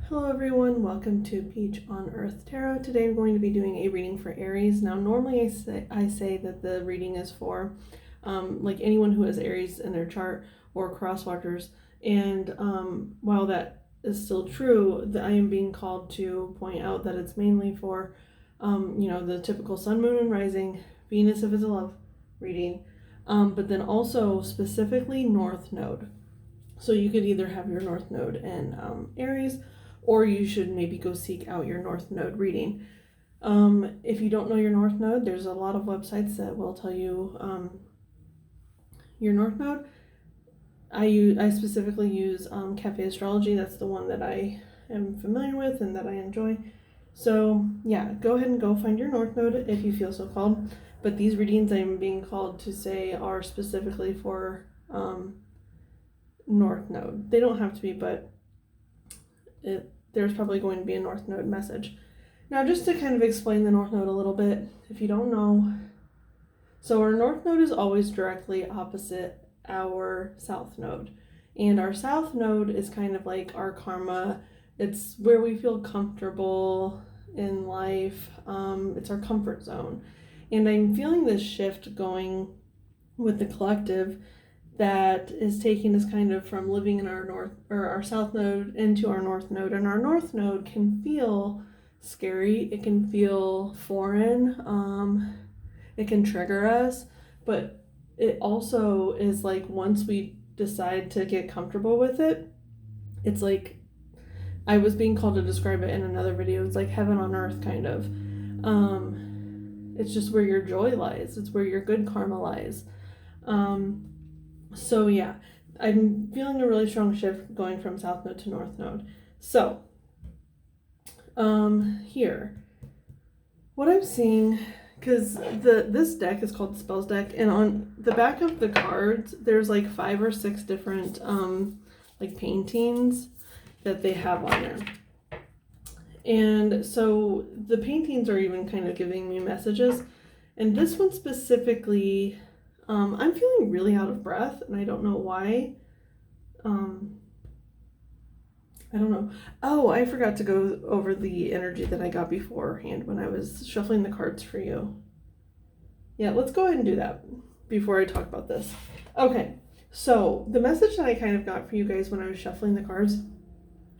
Hello everyone, welcome to Peach on Earth Tarot. Today I'm going to be doing a reading for Aries. Now normally I say that the reading is for like anyone who has Aries in their chart or crosswatchers, and while that is still true, I am being called to point out that it's mainly for the typical sun, moon, and rising, Venus if it's a love reading, but then also specifically North Node. So you could either have your North Node in Aries, or you should maybe go seek out your North Node reading. If you don't know your North Node, there's a lot of websites that will tell you your North Node. I specifically use Cafe Astrology. That's the one that I am familiar with and that I enjoy. So yeah, go ahead and go find your North Node if you feel so called. But these readings I'm being called to say are specifically for North Node. They don't have to be, but there's probably going to be a North Node message. Now, just to kind of explain the North Node a little bit, if you don't know, so our North Node is always directly opposite our South Node. And our South Node is kind of like our karma. It's where we feel comfortable in life. It's our comfort zone. And I'm feeling this shift going with the collective that is taking us kind of from living in our South Node into our North Node. And our North Node can feel scary. It can feel foreign. It can trigger us, but it also is like once we decide to get comfortable with it, it's like, I was being called to describe it in another video. It's like heaven on earth, kind of. It's just where your joy lies. It's where your good karma lies. So yeah, I'm feeling a really strong shift going from South Node to North Node. So, here, what I'm seeing, because this deck is called the Spells deck, and on the back of the cards, there's like 5 or 6 different, like paintings that they have on there. And so the paintings are even kind of giving me messages, and this one specifically, I'm feeling really out of breath, and I don't know why. I don't know. Oh, I forgot to go over the energy that I got beforehand when I was shuffling the cards for you. Yeah, let's go ahead and do that before I talk about this. Okay, so the message that I kind of got for you guys when I was shuffling the cards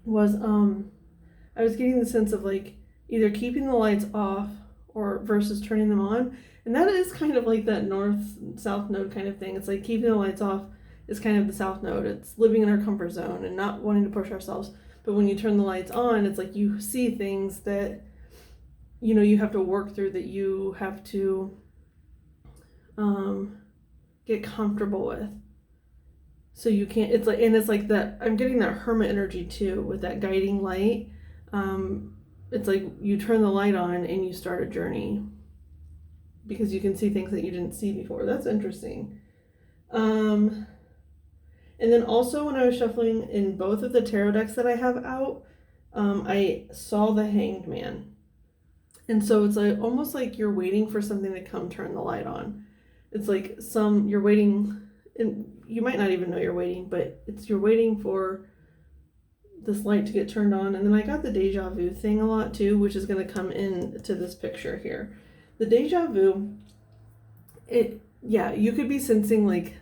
was I was getting the sense of like either keeping the lights off or versus turning them on. And that is kind of like that north-south node kind of thing. It's like keeping the lights off is kind of the south node. It's living in our comfort zone and not wanting to push ourselves. But when you turn the lights on, it's like you see things that, you have to work through, that you have to get comfortable with. So you can't, it's like that, I'm getting that hermit energy too with that guiding light. It's like you turn the light on and you start a journey because you can see things that you didn't see before. That's interesting. And then also when I was shuffling in both of the tarot decks that I have out, I saw the Hanged Man. And so it's like almost like you're waiting for something to come turn the light on. It's like you're waiting, and you might not even know you're waiting, but you're waiting for this light to get turned on. And then I got the deja vu thing a lot too, which is going to come into this picture here. The deja vu, you could be sensing like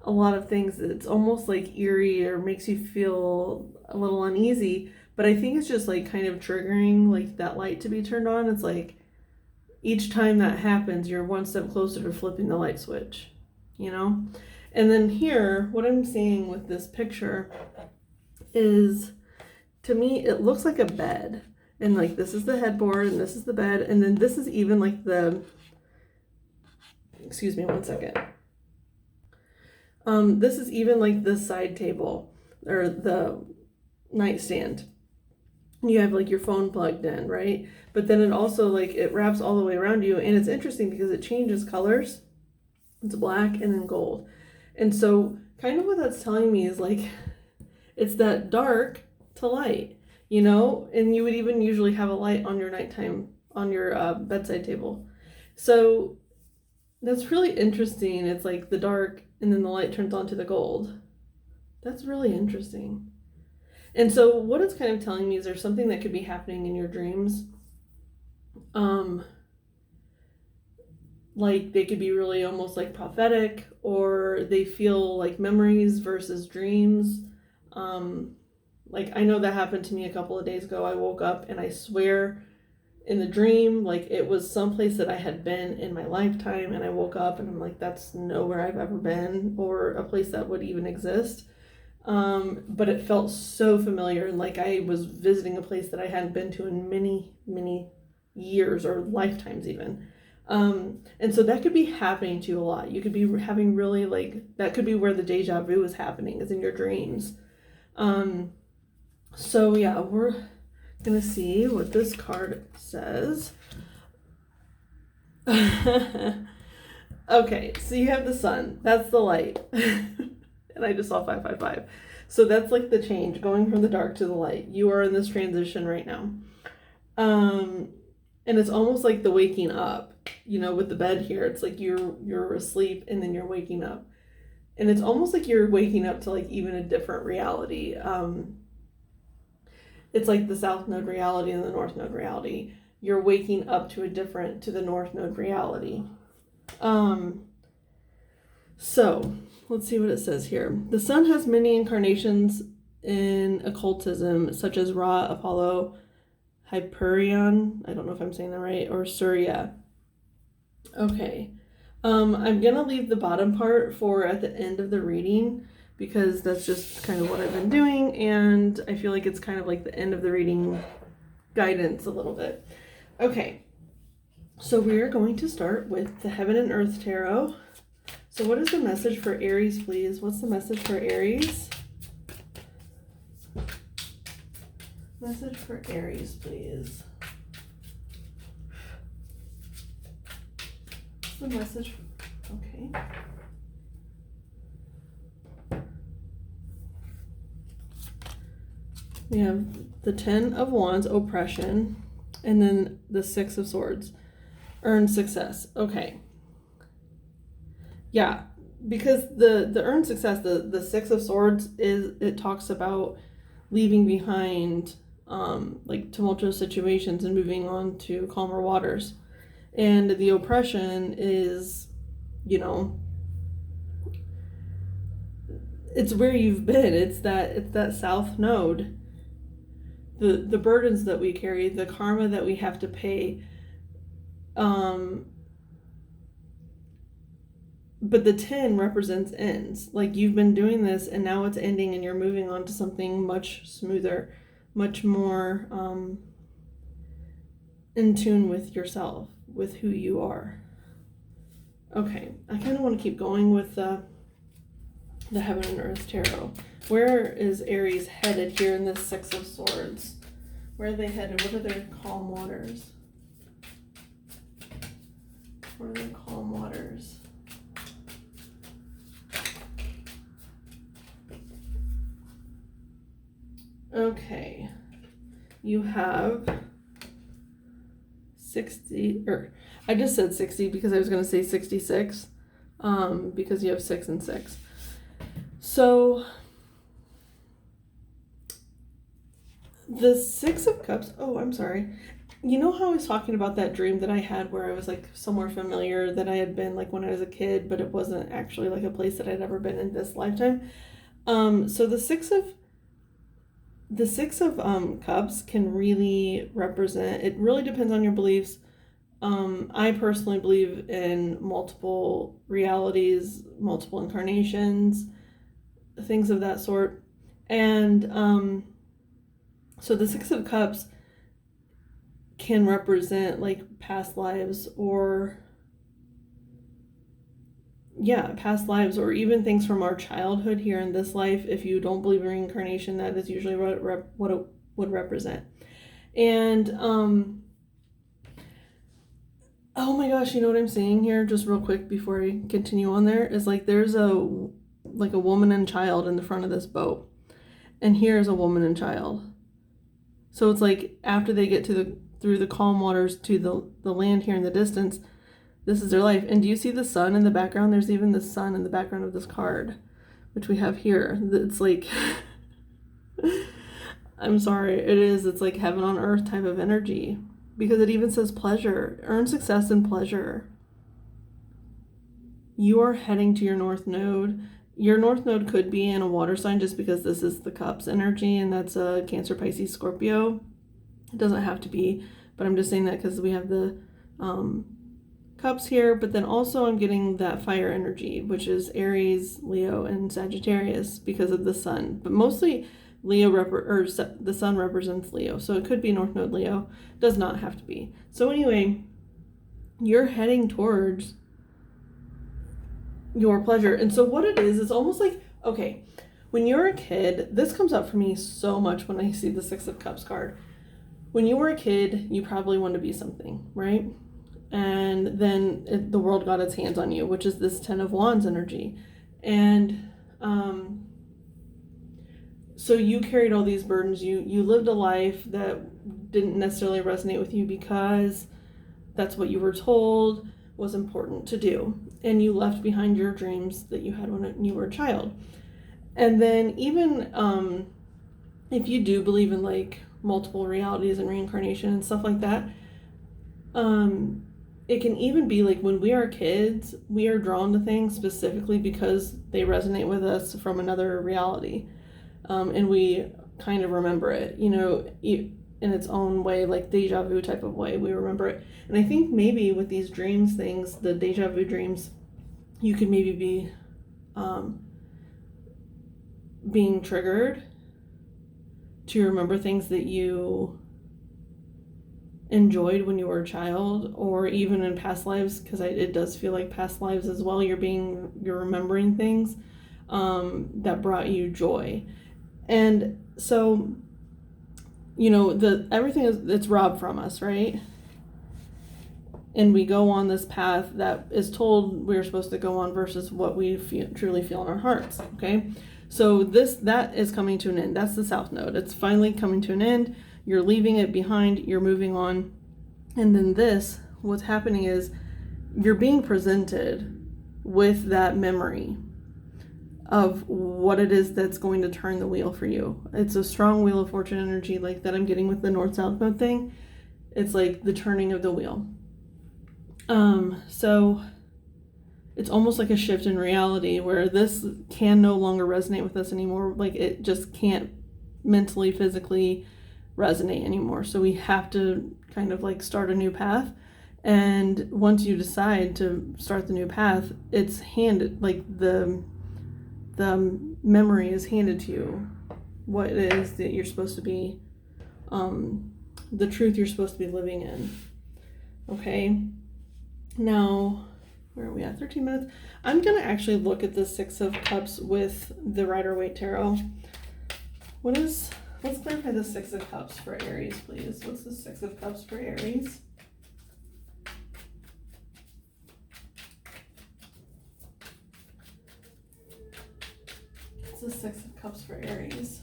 a lot of things. It's almost like eerie or makes you feel a little uneasy, but I think it's just like kind of triggering like that light to be turned on. It's like each time that happens, you're one step closer to flipping the light switch, And then here, what I'm seeing with this picture is, to me, it looks like a bed. And like this is the headboard and this is the bed. And then this is even like excuse me one second. This is even like the side table or the nightstand. You have like your phone plugged in, right? But then it also like it wraps all the way around you, and it's interesting because it changes colors. It's black and then gold. And so kind of what that's telling me is like it's that dark to light, and you would even usually have a light on your nighttime, on your bedside table. So that's really interesting. It's like the dark and then the light turns on to the gold. That's really interesting. And so what it's kind of telling me is there's something that could be happening in your dreams. Like they could be really almost like prophetic, or they feel like memories versus dreams. Like I know that happened to me a couple of days ago. I woke up and I swear in the dream, like it was someplace that I had been in my lifetime, and I woke up and I'm like, that's nowhere I've ever been or a place that would even exist. But it felt so familiar, and like I was visiting a place that I hadn't been to in many, many years or lifetimes even. And so that could be happening to you a lot. You could be having really like, that could be where the deja vu is happening, is in your dreams. So yeah, we're gonna see what this card says. Okay, so you have the sun. That's the light. And I just saw 555. So that's like the change, going from the dark to the light. You are in this transition right now. And it's almost like the waking up, you know, with the bed here. It's like you're asleep and then you're waking up. And it's almost like you're waking up to like even a different reality. It's like the South Node reality and the North Node reality. You're waking up to the North Node reality. So let's see what it says here. The sun has many incarnations in occultism, such as Ra, Apollo, Hyperion, I don't know if I'm saying that right, or Surya. Okay. I'm going to leave the bottom part for at the end of the reading, because that's just kind of what I've been doing, and I feel like it's kind of like the end of the reading guidance a little bit. Okay. So we are going to start with the Heaven and Earth Tarot. So what is the message for Aries, please? What's the message for Aries? Message for Aries, please. What's the message? Okay. We have the 10 of Wands, oppression, and then the 6 of Swords, earn success. Okay. Yeah, because the earned success, the 6 of Swords, it talks about leaving behind like tumultuous situations and moving on to calmer waters. And the oppression is, you know, it's where you've been. It's that South Node. The burdens that we carry, the karma that we have to pay. But the 10 represents ends. Like you've been doing this and now it's ending and you're moving on to something much smoother, much more in tune with yourself, with who you are. Okay, I kind of want to keep going with the Heaven and Earth Tarot. Where is Aries headed here in this 6 of Swords? Where are they headed? What are their calm waters? What are their calm waters? Okay, you have 60, or I just said 60 because I was going to say 66, because you have 6 and 6. So the 6 of Cups, oh, I'm sorry. You know how I was talking about that dream that I had where I was like somewhere familiar that I had been like when I was a kid, but it wasn't actually like a place that I'd ever been in this lifetime. So the 6 of Cups can really represent, it really depends on your beliefs. I personally believe in multiple realities, multiple incarnations, things of that sort. And so the 6 of Cups can represent like past lives, or past lives, or even things from our childhood here in this life. If you don't believe in reincarnation, that is usually what it would represent. And oh my gosh, you know what I'm saying here, just real quick before I continue on, there is like there's a woman and child in the front of this boat, and here's a woman and child. So it's like after they get through the calm waters to the land here in the distance, this is their life. And do you see the sun in the background? There's even the sun in the background of this card, which we have here. It's like I'm sorry, it is. It's like heaven on earth type of energy because it even says pleasure. Earn success and pleasure. You are heading to your North Node. Your North Node could be in a water sign just because this is the Cups energy and that's a Cancer, Pisces, Scorpio. It doesn't have to be, but I'm just saying that because we have the Cups here, but then also I'm getting that fire energy, which is Aries, Leo, and Sagittarius because of the sun. But mostly Leo the sun represents Leo, so it could be North Node Leo. Does not have to be. So anyway, you're heading towards your pleasure. And so what it is, it's almost like, okay, when you're a kid, this comes up for me so much when I see the Six of Cups card. When you were a kid, you probably wanted to be something, right? And then the world got its hands on you, which is this Ten of Wands energy. And so you carried all these burdens. You lived a life that didn't necessarily resonate with you because that's what you were told was important to do. And you left behind your dreams that you had when you were a child. And then even if you do believe in like multiple realities and reincarnation and stuff like that, it can even be like when we are kids, we are drawn to things specifically because they resonate with us from another reality. And we kind of remember it, you know, in its own way, like deja vu type of way, we remember it. And I think maybe with these dreams things, the deja vu dreams, you could maybe be being triggered to remember things that you enjoyed when you were a child, or even in past lives, because it does feel like past lives as well. You're remembering things that brought you joy. And so, you know, it's robbed from us, right? And we go on this path that is told we're supposed to go on versus what we truly feel in our hearts, okay? So that is coming to an end. That's the South Node. It's finally coming to an end. You're leaving it behind. You're moving on. And then what's happening is you're being presented with that memory of what it is that's going to turn the wheel for you. It's a strong Wheel of Fortune energy like that I'm getting with the North-South Node thing. It's like the turning of the wheel. So it's almost like a shift in reality where this can no longer resonate with us anymore. Like it just can't mentally, physically resonate anymore. So we have to kind of like start a new path. And once you decide to start the new path, it's handed, like the memory is handed to you, what it is that you're supposed to be, the truth you're supposed to be living in. Okay. Now, where are we at? 13 minutes. I'm going to actually look at the Six of Cups with the Rider-Waite Tarot. Let's clarify the Six of Cups for Aries, please. What's the Six of Cups for Aries? What's the Six of Cups for Aries?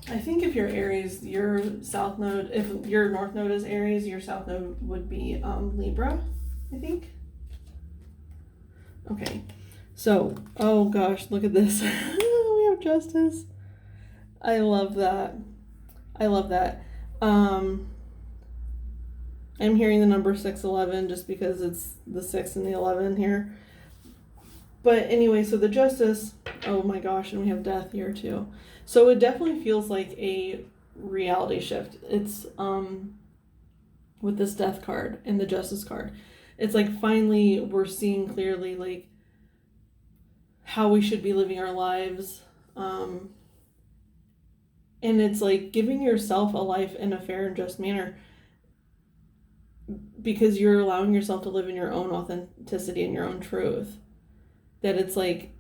I think if you're Aries, your South Node, if your North Node is Aries, your South Node would be Libra, I think. Okay, so, oh gosh, look at this. We have Justice. I love that. I'm hearing the number 611 just because it's the 6 and the 11 here. But anyway, so the Justice, oh my gosh, and we have Death here too. So it definitely feels like a reality shift. It's with this Death card and the Justice card. It's like finally we're seeing clearly like how we should be living our lives. And it's like giving yourself a life in a fair and just manner because you're allowing yourself to live in your own authenticity and your own truth. That it's like,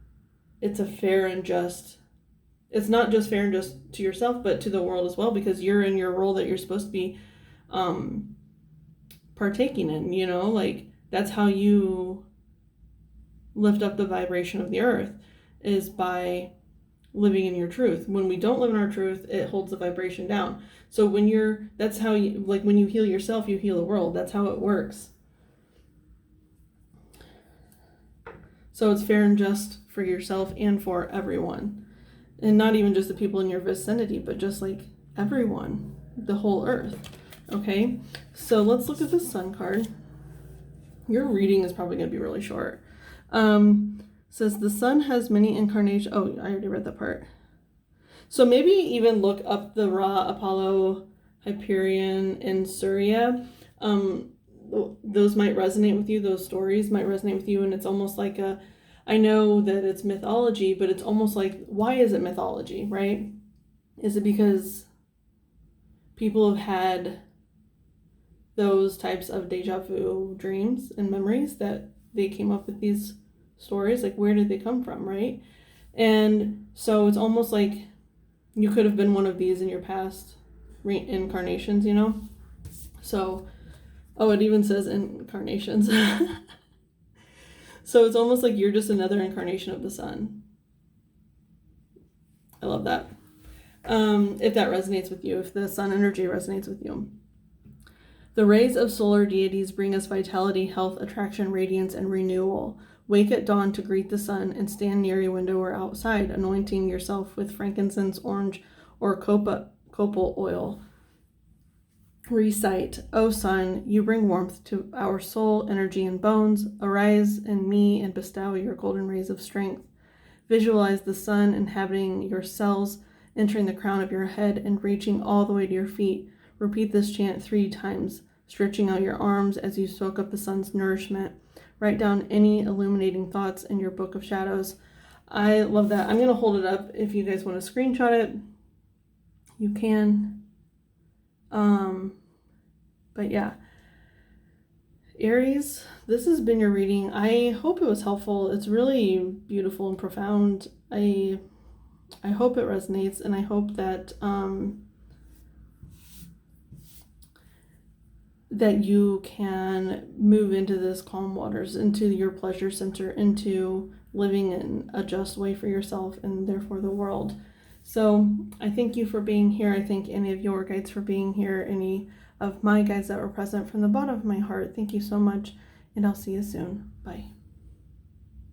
it's a fair and just, it's not just fair and just to yourself, but to the world as well, because you're in your role that you're supposed to be partaking in, you know, like that's how you lift up the vibration of the earth, is by living in your truth. When we don't live in our truth, it holds the vibration down. So that's how you, like when you heal yourself, you heal the world. That's how it works. So it's fair and just for yourself and for everyone. And not even just the people in your vicinity, but just like everyone, the whole earth. Okay, so let's look at the Sun card. Your reading is probably going to be really short. Says the sun has many incarnations. Oh, I already read that part. So maybe even look up the Ra, Apollo, Hyperion, and Surya. Those might resonate with you. Those stories might resonate with you. And it's almost like I know that it's mythology, but it's almost like, why is it mythology, right? Is it because people have had those types of deja vu dreams and memories that they came up with these stories? Like, where did they come from, right? And so it's almost like you could have been one of these in your past reincarnations, you know? So, oh, it even says incarnations. So it's almost like you're just another incarnation of the sun. I love that. If that resonates with you, if the sun energy resonates with you. The rays of solar deities bring us vitality, health, attraction, radiance, and renewal. Wake at dawn to greet the sun and stand near a window or outside, anointing yourself with frankincense, orange, or copal oil. Recite, O sun, you bring warmth to our soul, energy, and bones. Arise in me and bestow your golden rays of strength. Visualize the sun inhabiting your cells, entering the crown of your head and reaching all the way to your feet. Repeat this chant 3 times, stretching out your arms as you soak up the sun's nourishment. Write down any illuminating thoughts in your book of shadows. I love that. I'm going to hold it up. If you guys want to screenshot it, you can. But yeah. Aries, this has been your reading. I hope it was helpful. It's really beautiful and profound. I hope it resonates, and I hope that that you can move into this calm waters, into your pleasure center, into living in a just way for yourself and therefore the world. So I thank you for being here. I thank any of your guides for being here, any of my guides that were present from the bottom of my heart. Thank you so much, and I'll see you soon. Bye.